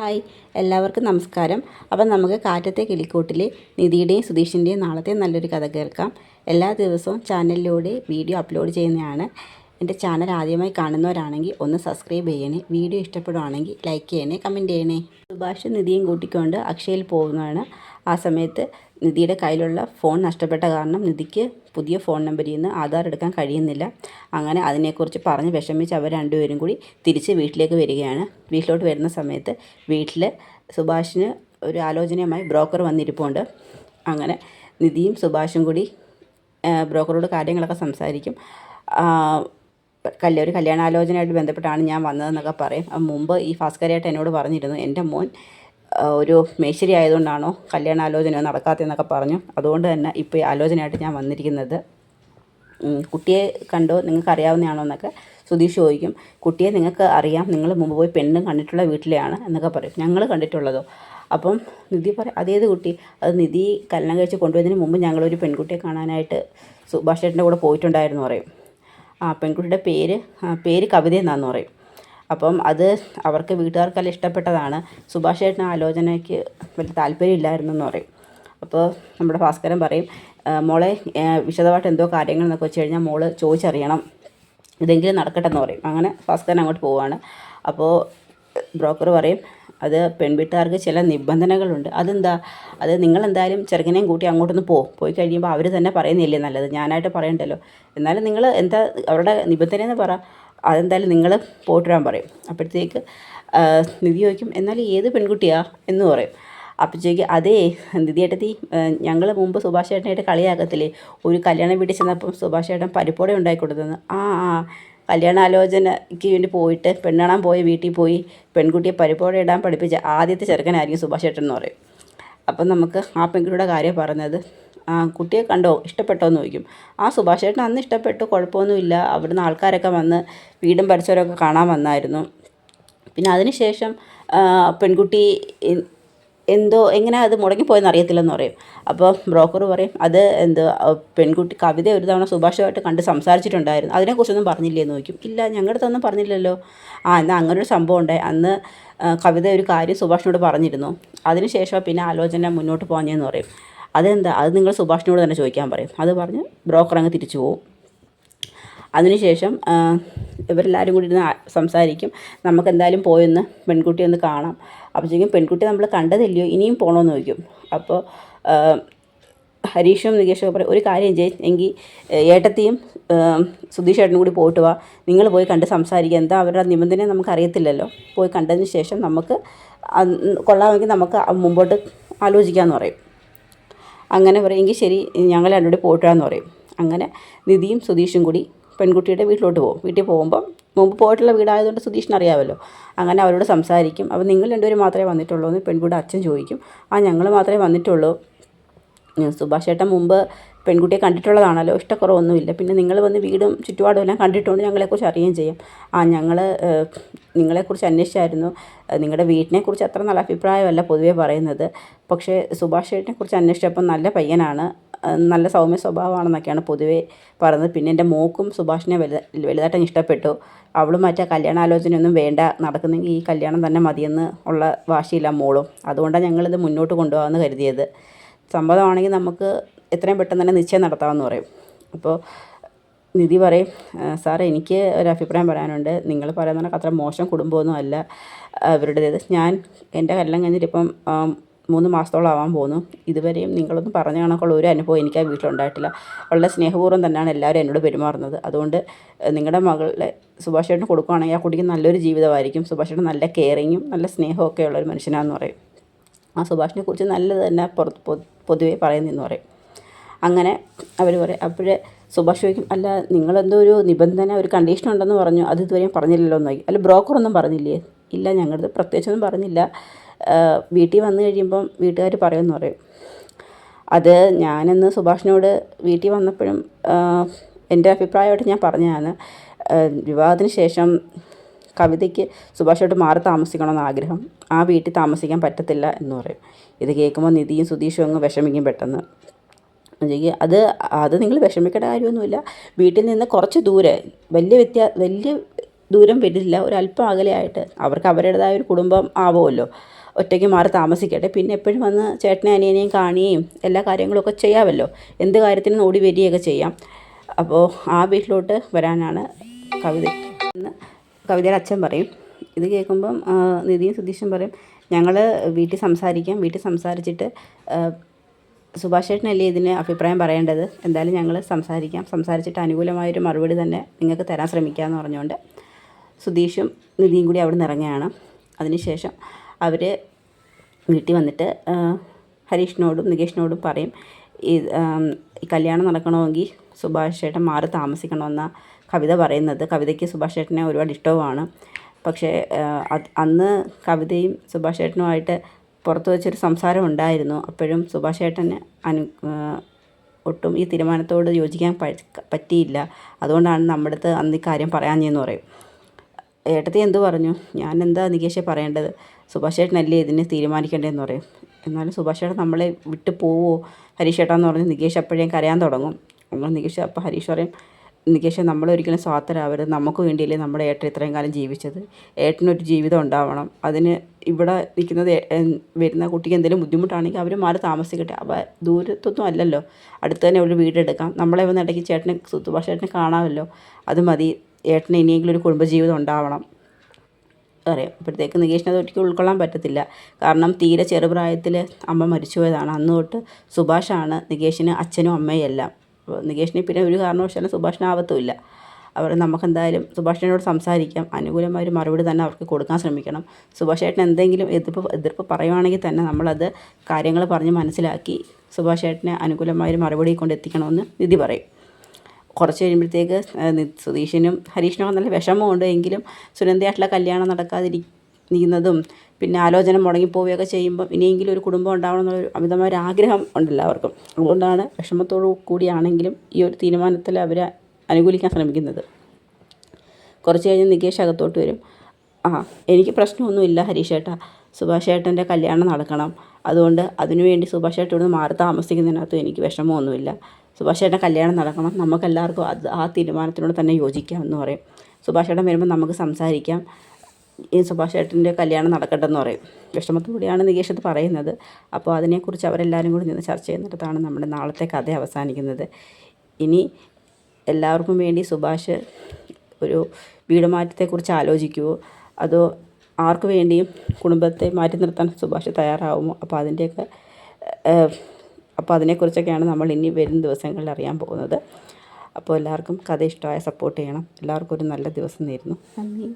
Hi, എല്ലാവർക്കും നമസ്കാരം. അപ്പം നമുക്ക് കാറ്റത്തെ കിളിക്കൂട്ടിലെ നിധിയുടെയും സുധീഷിൻ്റെയും നാളത്തെ നല്ലൊരു കഥ കേൾക്കാം. എല്ലാ ദിവസവും ചാനലിലൂടെ വീഡിയോ അപ്ലോഡ് ചെയ്യുന്നതാണ്. എൻ്റെ ചാനൽ ആദ്യമായി കാണുന്നവരാണെങ്കിൽ ഒന്ന് സബ്സ്ക്രൈബ് ചെയ്യണേ. വീഡിയോ ഇഷ്ടപ്പെടുവാണെങ്കിൽ ലൈക്ക് ചെയ്യണേ, കമൻറ്റ് ചെയ്യണേ. സുഭാഷ് നിധിയും കൂട്ടിക്കൊണ്ട് അക്ഷയയിൽ പോകുന്നതാണ്. ആ സമയത്ത് നിധിയുടെ കയ്യിലുള്ള ഫോൺ നഷ്ടപ്പെട്ട കാരണം നിധിക്ക് പുതിയ ഫോൺ നമ്പറിൽ നിന്ന് ആധാർ എടുക്കാൻ കഴിയുന്നില്ല. അങ്ങനെ അതിനെക്കുറിച്ച് പറഞ്ഞ് വിഷമിച്ച് അവർ രണ്ടുപേരും കൂടി തിരിച്ച് വീട്ടിലേക്ക് വരികയാണ്. വീട്ടിലോട്ട് വരുന്ന സമയത്ത് വീട്ടിൽ സുഭാഷിന് ഒരു ആലോചനയുമായി ബ്രോക്കർ വന്നിരിപ്പുണ്ട്. അങ്ങനെ നിധിയും സുഭാഷും കൂടി ബ്രോക്കറോട് കാര്യങ്ങളൊക്കെ സംസാരിക്കും. ഒരു കല്യാണാലോചനയായിട്ട് ബന്ധപ്പെട്ടാണ് ഞാൻ വന്നതെന്നൊക്കെ പറയും. മുമ്പ് ഈ ഭാസ്കരേട്ടൻ എന്നോട് പറഞ്ഞിരുന്നു, എൻ്റെ മോൻ ഒരു മേശ്ശേരി ആയതുകൊണ്ടാണോ കല്യാണാലോചന നടക്കാത്തതെന്നൊക്കെ പറഞ്ഞു. അതുകൊണ്ട് തന്നെ ഇപ്പോൾ ഈ ആലോചനയായിട്ട് ഞാൻ വന്നിരിക്കുന്നത്. കുട്ടിയെ കണ്ടോ, നിങ്ങൾക്ക് അറിയാവുന്നതാണോ എന്നൊക്കെ സുധീഷ് ചോദിക്കും. കുട്ടിയെ നിങ്ങൾക്ക് അറിയാം, നിങ്ങൾ മുമ്പ് പോയി പെണ്ണും കണ്ടിട്ടുള്ള വീട്ടിലെയാണ് എന്നൊക്കെ പറയും. ഞങ്ങൾ കണ്ടിട്ടുള്ളതോ? അപ്പം നിധി പറയും, അതേത് കുട്ടി? അത് നിധി കല്യാണം കഴിച്ച് കൊണ്ടുവന്നതിന് മുമ്പ് ഞങ്ങളൊരു പെൺകുട്ടിയെ കാണാനായിട്ട് സുഭാഷ് ചേട്ടൻ്റെ കൂടെ പോയിട്ടുണ്ടായിരുന്നു പറയും. ആ പെൺകുട്ടിയുടെ പേര് കവിത എന്നാന്ന് പറയും. അപ്പം അത് അവർക്ക് വീട്ടുകാർക്കെല്ലാം ഇഷ്ടപ്പെട്ടതാണ്. സുഭാഷ് ചേട്ടന് ആലോചനയ്ക്ക് വലിയ താല്പര്യമില്ലായിരുന്നെന്ന് പറയും. അപ്പോൾ നമ്മുടെ ഭാസ്കരൻ പറയും, മോളെ വിശദമായിട്ട് എന്തോ കാര്യങ്ങൾ എന്നൊക്കെ വെച്ച് കഴിഞ്ഞാൽ മോള് ചോദിച്ചറിയണം, ഇതെങ്കിലും നടക്കട്ടെ എന്ന് പറയും. അങ്ങനെ ഭാസ്കരൻ അങ്ങോട്ട് പോവുകയാണ്. അപ്പോൾ ബ്രോക്കർ പറയും, അത് പെൺവീട്ടുകാർക്ക് ചില നിബന്ധനകളുണ്ട്. അതെന്താ? അത് നിങ്ങളെന്തായാലും ചെറുക്കനെയും കൂട്ടി അങ്ങോട്ടൊന്ന് പോയി കഴിയുമ്പോൾ അവർ തന്നെ പറയുന്നില്ലേ നല്ലത്, ഞാനായിട്ട് പറയണ്ടല്ലോ. എന്നാലും നിങ്ങൾ എന്താ അവരുടെ നിബന്ധനയെന്ന് പറ, അതെന്തായാലും നിങ്ങൾ പോയിട്ട് വരാൻ പറയും. അപ്പോഴത്തേക്ക് നിധി ചോദിക്കും, എന്നാലും ഏത് പെൺകുട്ടിയാ എന്ന് പറയും. അപ്പോഴത്തേക്ക് അതേ നിധിയേട്ടത്തി, ഞങ്ങൾ മുമ്പ് സുഭാഷ് ചേട്ടനായിട്ട് കളിയാക്കത്തില്ലേ, ഒരു കല്യാണ വീട്ടിൽ ചെന്നപ്പം സുഭാഷ് ചേട്ടൻ പരിപ്പോടെ ഉണ്ടാക്കി കൊടുത്തതെന്ന്. കല്യാണാലോചനയ്ക്ക് വേണ്ടി പോയിട്ട് പെണ്ണ് കാണാൻ പോയ വീട്ടിൽ പോയി പെൺകുട്ടിയെ പരിപ്പോടെ ഇടാൻ പഠിപ്പിച്ച ആദ്യത്തെ ചെറുക്കനായിരിക്കും സുഭാഷ് ചേട്ടൻ എന്ന് പറയും. അപ്പം നമുക്ക് ആ പെൺകുട്ടിയുടെ കാര്യം പറഞ്ഞത്. കുട്ടിയെ കണ്ടോ, ഇഷ്ടപ്പെട്ടോ എന്ന് ചോദിക്കും. സുഭാഷ് ചേട്ടൻ അന്ന് ഇഷ്ടപ്പെട്ടു, കുഴപ്പമൊന്നുമില്ല. അവിടുന്ന് ആൾക്കാരൊക്കെ വന്ന് വീടും പരിസരമൊക്കെ കാണാൻ വന്നായിരുന്നു. പിന്നെ അതിന് ശേഷം പെൺകുട്ടി എന്തോ എങ്ങനെ അത് മുടങ്ങിപ്പോയെന്ന് അറിയത്തില്ലെന്ന് പറയും. അപ്പോൾ ബ്രോക്കർ പറയും, അത് പെൺകുട്ടി കവിത ഒരു തവണ സുഭാഷുമായിട്ട് കണ്ട് സംസാരിച്ചിട്ടുണ്ടായിരുന്നു, അതിനെക്കുറിച്ചൊന്നും പറഞ്ഞില്ലേ എന്ന് ചോദിക്കും. ഇല്ല, ഞങ്ങളുടെ അടുത്തൊന്നും പറഞ്ഞില്ലല്ലോ. എന്നാൽ അങ്ങനൊരു സംഭവം ഉണ്ടായി. അന്ന് കവിത ഒരു കാര്യം സുഭാഷിനോട് പറഞ്ഞിരുന്നു. അതിന് ശേഷം പിന്നെ ആലോചന മുന്നോട്ട് പോകാഞ്ഞെന്ന് പറയും. അതെന്താ? അത് നിങ്ങൾ സുഭാഷിനോട് തന്നെ ചോദിക്കാൻ പറയും. അത് പറഞ്ഞ് ബ്രോക്കർ അങ്ങ് തിരിച്ചു പോകും. അതിനുശേഷം ഇവരെല്ലാവരും കൂടി ഇരുന്ന് സംസാരിക്കും. നമുക്ക് എന്തായാലും പോയൊന്ന് പെൺകുട്ടിയെ ഒന്ന് കാണാം. അപ്പോഴത്തേക്കും പെൺകുട്ടി നമ്മൾ കണ്ടതില്ലയോ, ഇനിയും പോകണമെന്ന് ചോദിക്കും. അപ്പോൾ ഹരീഷും നികേഷും പറയും, ഒരു കാര്യം എങ്കിൽ ഏട്ടത്തിയും സുധീഷ് ഏട്ടനും കൂടി പോയിട്ട് വാ, നിങ്ങൾ പോയി കണ്ട് സംസാരിക്കുക. എന്താ അവരുടെ നിബന്ധന നമുക്കറിയത്തില്ലല്ലോ. പോയി കണ്ടതിന് ശേഷം നമുക്ക് കൊള്ളാമെങ്കിൽ നമുക്ക് മുമ്പോട്ട് ആലോചിക്കാമെന്ന് പറയും. അങ്ങനെ പറയും, എങ്കിൽ ശരി, ഞങ്ങൾ രണ്ടുകൂടി പോയിട്ടാന്ന് പറയും. അങ്ങനെ നിധിയും സുധീഷും കൂടി പെൺകുട്ടിയുടെ വീട്ടിലോട്ട് പോകും. വീട്ടിൽ പോകുമ്പം മുമ്പ് പോയിട്ടുള്ള വീടായതുകൊണ്ട് സുധീഷിന് അറിയാമല്ലോ. അങ്ങനെ അവരോട് സംസാരിക്കും. അപ്പോൾ നിങ്ങൾ രണ്ടുപേരും മാത്രമേ വന്നിട്ടുള്ളൂ എന്ന് പെൺകുട്ടിയുടെ അച്ഛൻ ചോദിക്കും. ഞങ്ങൾ മാത്രമേ വന്നിട്ടുള്ളൂ. സുഭാഷ് ചേട്ടൻ മുമ്പ് പെൺകുട്ടിയെ കണ്ടിട്ടുള്ളതാണല്ലോ, ഇഷ്ടക്കുറവൊന്നുമില്ല. പിന്നെ നിങ്ങൾ വന്ന് വീടും ചുറ്റുപാടും എല്ലാം കണ്ടിട്ടുണ്ട്, ഞങ്ങളെക്കുറിച്ച് അറിയുകയും ചെയ്യും. ഞങ്ങൾ നിങ്ങളെക്കുറിച്ച് അന്വേഷിച്ചായിരുന്നു. നിങ്ങളുടെ വീട്ടിനെക്കുറിച്ച് അത്ര നല്ല അഭിപ്രായമല്ല പൊതുവേ പറയുന്നത്. പക്ഷേ സുഭാഷ് ചേട്ടനെക്കുറിച്ച് അന്വേഷിച്ചപ്പോൾ നല്ല പയ്യനാണ്, നല്ല സൗമ്യ സ്വഭാവമാണെന്നൊക്കെയാണ് പൊതുവേ പറയുന്നത്. പിന്നെ എൻ്റെ മോക്കും സുഭാഷിനെ വലുതായിട്ട് ഇഷ്ടപ്പെട്ടു. അവളും മറ്റേ കല്യാണാലോചനയൊന്നും വേണ്ട, നടക്കുന്നെങ്കിൽ ഈ കല്യാണം തന്നെ മതിയെന്ന് ഉള്ള വാശിയില്ല മോളും. അതുകൊണ്ടാണ് ഞങ്ങളിത് മുന്നോട്ട് കൊണ്ടുപോകാമെന്ന് കരുതിയത്. സമ്മതമാണെങ്കിൽ നമുക്ക് എത്രയും പെട്ടെന്ന് തന്നെ നിശ്ചയം നടത്താമെന്ന് പറയും. അപ്പോൾ നിധി പറയും, സാറേ എനിക്ക് ഒരു അഭിപ്രായം പറയാനുണ്ട്. നിങ്ങൾ പറയുന്ന അത്ര മോശം കുടുംബമൊന്നും അല്ല അവരുടേത്. എൻ്റെ കല്യാണം കഴിഞ്ഞിട്ട് ഇപ്പം 3 മാസത്തോളം ആവാൻ പോകുന്നു. ഇതുവരെയും നിങ്ങളൊന്നും പറഞ്ഞ കണക്കുള്ള ഒരു അനുഭവം എനിക്ക് ആ വീട്ടിലുണ്ടായിട്ടില്ല. വളരെ സ്നേഹപൂർവ്വം തന്നെയാണ് എല്ലാവരും എന്നോട് പെരുമാറുന്നത്. അതുകൊണ്ട് നിങ്ങളുടെ മകളെ സുഭാഷ് ചേട്ടന് കൊടുക്കുകയാണെങ്കിൽ ആ കുട്ടിക്ക് നല്ലൊരു ജീവിതമായിരിക്കും. സുഭാഷ് ചേട്ടൻ നല്ല കെയറിങ്ങും നല്ല സ്നേഹമൊക്കെ ഉള്ളൊരു മനുഷ്യനാണെന്ന് പറയും. സുഭാഷിനെ കുറിച്ച് നല്ലത് തന്നെ പൊതുവേ പറയുന്നതെന്ന് പറയും. അങ്ങനെ അവർ പറയും. അപ്പോഴേ സുഭാഷ് ചോദിക്കും, അല്ല നിങ്ങളെന്തോ ഒരു നിബന്ധന, ഒരു കണ്ടീഷൻ ഉണ്ടെന്ന് പറഞ്ഞു, അത് ഇതുവരെയും പറഞ്ഞില്ലല്ലോ എന്ന് ചോദിക്കും. അല്ല ബ്രോക്കറൊന്നും പറഞ്ഞില്ലേ? ഇല്ല, ഞങ്ങളുടെ പ്രത്യേകിച്ചൊന്നും പറഞ്ഞില്ല. വീട്ടിൽ വന്നു കഴിയുമ്പം വീട്ടുകാർ പറയുമെന്ന് പറയും. അത് ഞാനിന്ന് സുഭാഷിനോട് വീട്ടിൽ വന്നപ്പോഴും എൻ്റെ അഭിപ്രായമായിട്ട് ഞാൻ പറഞ്ഞതാണ്. വിവാഹത്തിന് ശേഷം കവിതയ്ക്ക് സുഭാഷോട്ട് മാറി താമസിക്കണമെന്ന് ആഗ്രഹം. ആ വീട്ടിൽ താമസിക്കാൻ പറ്റത്തില്ല എന്ന് പറയും. ഇത് കേൾക്കുമ്പോൾ നിധിയും സുധീഷും അങ്ങ് വിഷമിക്കും പെട്ടെന്ന്. അത് നിങ്ങൾ വിഷമിക്കേണ്ട കാര്യമൊന്നുമില്ല. വീട്ടിൽ നിന്ന് കുറച്ച് ദൂരെ വലിയ ദൂരം വരില്ല, ഒരല്പം അകലെയായിട്ട് അവർക്ക് അവരുടേതായ ഒരു കുടുംബം ആവുമല്ലോ, ഒറ്റയ്ക്ക് മാറി താമസിക്കട്ടെ. പിന്നെ എപ്പോഴും വന്ന് ചേട്ടനെ അനിയനെയും കാണുകയും എല്ലാ കാര്യങ്ങളൊക്കെ ചെയ്യാമല്ലോ, എന്ത് കാര്യത്തിനും ഓടി വരികയൊക്കെ ചെയ്യാം. അപ്പോൾ ആ വീട്ടിലോട്ട് വരാനാണ് കവിത എന്ന് കവിതയുടെ അച്ഛൻ പറയും. ഇത് കേൾക്കുമ്പം നിധിയും സുധീഷും പറയും, ഞങ്ങൾ വീട്ടിൽ സംസാരിച്ചിട്ട് സുഭാഷ് ചേട്ടനല്ലേ ഇതിന് അഭിപ്രായം പറയേണ്ടത്, എന്തായാലും ഞങ്ങൾ സംസാരിച്ചിട്ട് അനുകൂലമായൊരു മറുപടി തന്നെ നിങ്ങൾക്ക് തരാൻ ശ്രമിക്കാമെന്ന് പറഞ്ഞുകൊണ്ട് സുധീഷും നിധിയും കൂടി അവിടെ നിന്ന് ഇറങ്ങുകയാണ്. അതിനുശേഷം അവർ വീട്ടിൽ വന്നിട്ട് ഹരീഷിനോടും നികേഷിനോടും പറയും, ഈ കല്യാണം നടക്കണമെങ്കിൽ സുഭാഷ് ചേട്ടൻ മാറി താമസിക്കണമെന്ന കവിത പറയുന്നത്. കവിതയ്ക്ക് സുഭാഷ് ചേട്ടനെ ഒരുപാട് ഇഷ്ടവുമാണ്. പക്ഷേ അന്ന് കവിതയും സുഭാഷ് ചേട്ടനുമായിട്ട് പുറത്ത് വെച്ചൊരു സംസാരം ഉണ്ടായിരുന്നു. അപ്പോഴും സുഭാഷ് ചേട്ടന് ഒട്ടും ഈ തീരുമാനത്തോട് യോജിക്കാൻ പറ്റിയില്ല. അതുകൊണ്ടാണ് നമ്മുടെ അടുത്ത് അന്ന് ഈ കാര്യം പറയാഞ്ഞെന്ന് പറയും. ഏട്ടത്തി എന്ത് പറഞ്ഞു, ഞാൻ എന്താ നികേഷെ പറയേണ്ടത്, സുഭാഷ് ചേട്ടനല്ലേ ഇതിന് തീരുമാനിക്കേണ്ടതെന്ന് പറയും. എന്നാലും സുഭാഷ് ചേട്ടൻ നമ്മളെ വിട്ട് പോവുമോ ഹരീഷ് ചേട്ടാന്ന് പറഞ്ഞ് നികേഷ് അപ്പോഴേ കരയാൻ തുടങ്ങും. നികേഷ് അപ്പോൾ ഹരീഷ് പറയും, നികേഷ് നമ്മളൊരിക്കലും സ്വാർത്ഥരാവരുത്, നമുക്ക് വേണ്ടിയല്ലേ നമ്മുടെ ഏട്ടൻ ഇത്രയും കാലം ജീവിച്ചത്, ഏട്ടനൊരു ജീവിതം ഉണ്ടാവണം, അതിന് ഇവിടെ നിൽക്കുന്നത് വരുന്ന കുട്ടിക്ക് എന്തെങ്കിലും ബുദ്ധിമുട്ടാണെങ്കിൽ അവർ മാറി താമസിക്കട്ടെ, അപ്പോൾ ദൂരത്തൊന്നും അല്ലല്ലോ, അടുത്ത് തന്നെ ഒരു വീടെടുക്കാം, നമ്മളെ വന്ന് ഇടയ്ക്ക് സുഭാഷ് ചേട്ടനെ കാണാമല്ലോ, അത് മതി, ഏട്ടന് ഇനിയെങ്കിലും ഒരു കുടുംബജീവിതം ഉണ്ടാവണം അറിയാം. അപ്പോഴത്തേക്ക് നികേഷിന് അത് ഒരിക്കലും ഉൾക്കൊള്ളാൻ പറ്റത്തില്ല. കാരണം തീരെ ചെറുപ്രായത്തിൽ അമ്മ മരിച്ചുപോയതാണ്. അന്ന് തൊട്ട് സുഭാഷാണ് നികേഷിന് അച്ഛനും അമ്മയും എല്ലാം. നികേഷിന് പിന്നെ ഒരു കാരണവശാലും സുഭാഷിനാവത്തുമില്ല. നമുക്കെന്തായാലും സുഭാഷിനോട് സംസാരിക്കാം, അനുകൂലമായൊരു മറുപടി തന്നെ അവർക്ക് കൊടുക്കാൻ ശ്രമിക്കണം. സുഭാഷ് ചേട്ടൻ എന്തെങ്കിലും എതിർപ്പ് പറയുവാണെങ്കിൽ തന്നെ നമ്മളത് കാര്യങ്ങൾ പറഞ്ഞ് മനസ്സിലാക്കി സുഭാഷ് ചേട്ടനെ അനുകൂലമായൊരു മറുപടി കൊണ്ട് എത്തിക്കണമെന്ന് നിധി പറയും. കുറച്ച് കഴിയുമ്പോഴത്തേക്ക് സുധീഷിനും ഹരീഷിനൊക്കെ നല്ല വിഷമമുണ്ട്. എങ്കിലും സുനന്ദയായിട്ടുള്ള കല്യാണം നടക്കാതിരിക്കുന്നതും പിന്നെ ആലോചന മുടങ്ങിപ്പോവുകയൊക്കെ ചെയ്യുമ്പം ഇനിയെങ്കിലും ഒരു കുടുംബം ഉണ്ടാവണം എന്നുള്ളൊരു അമിതമായൊരു ആഗ്രഹം ഉണ്ട് എല്ലാവർക്കും. അതുകൊണ്ടാണ് വിഷമത്തോടു കൂടിയാണെങ്കിലും ഈ ഒരു തീരുമാനത്തിൽ അവർ അനുകൂലിക്കാൻ ശ്രമിക്കുന്നത്. കുറച്ച് കഴിഞ്ഞ് നികേഷ് അകത്തോട്ട് വരും. എനിക്ക് പ്രശ്നമൊന്നുമില്ല ഹരീഷ് ചേട്ടാ, സുഭാഷ് ചേട്ടൻ്റെ കല്യാണം നടക്കണം, അതുകൊണ്ട് അതിനുവേണ്ടി സുഭാഷ് ചേട്ടൻ ഇവിടുന്ന് മാറി താമസിക്കുന്നതിനകത്തും എനിക്ക് വിഷമമൊന്നുമില്ല, സുഭാഷ് ചേട്ടൻ്റെ കല്യാണം നടക്കണം, നമുക്കെല്ലാവർക്കും ആ തീരുമാനത്തിനോട് തന്നെ യോജിക്കാം എന്ന് പറയും. സുഭാഷ് ചേട്ടൻ വരുമ്പോൾ നമുക്ക് സംസാരിക്കാം, ഈ സുഭാഷ് ചേട്ടൻ്റെ കല്യാണം നടക്കട്ടെ എന്ന് പറയും. വിഷമത്തോടെയാണ് നികേഷ് അത് പറയുന്നത്. അപ്പോൾ അതിനെക്കുറിച്ച് അവരെല്ലാവരും കൂടി നിന്ന് ചർച്ച ചെയ്യുന്നിടത്താണ് നമ്മുടെ നാളത്തെ കഥ അവസാനിക്കുന്നത്. ഇനി എല്ലാവർക്കും വേണ്ടി സുഭാഷ് ഒരു വീട് മാറ്റത്തെക്കുറിച്ച് ആലോചിക്കുമോ, അതോ ആർക്ക് വേണ്ടിയും കുടുംബത്തെ മാറ്റി നിർത്താൻ സുഭാഷ് തയ്യാറാവുമോ? അപ്പോൾ അതിനെക്കുറിച്ചൊക്കെയാണ് നമ്മൾ ഇനി വരും ദിവസങ്ങളിൽ അറിയാൻ പോകുന്നത്. അപ്പോൾ എല്ലാവർക്കും കഥ ഇഷ്ടമായ സപ്പോർട്ട് ചെയ്യണം. എല്ലാവർക്കും ഒരു നല്ല ദിവസം നേരുന്നു. നന്ദി.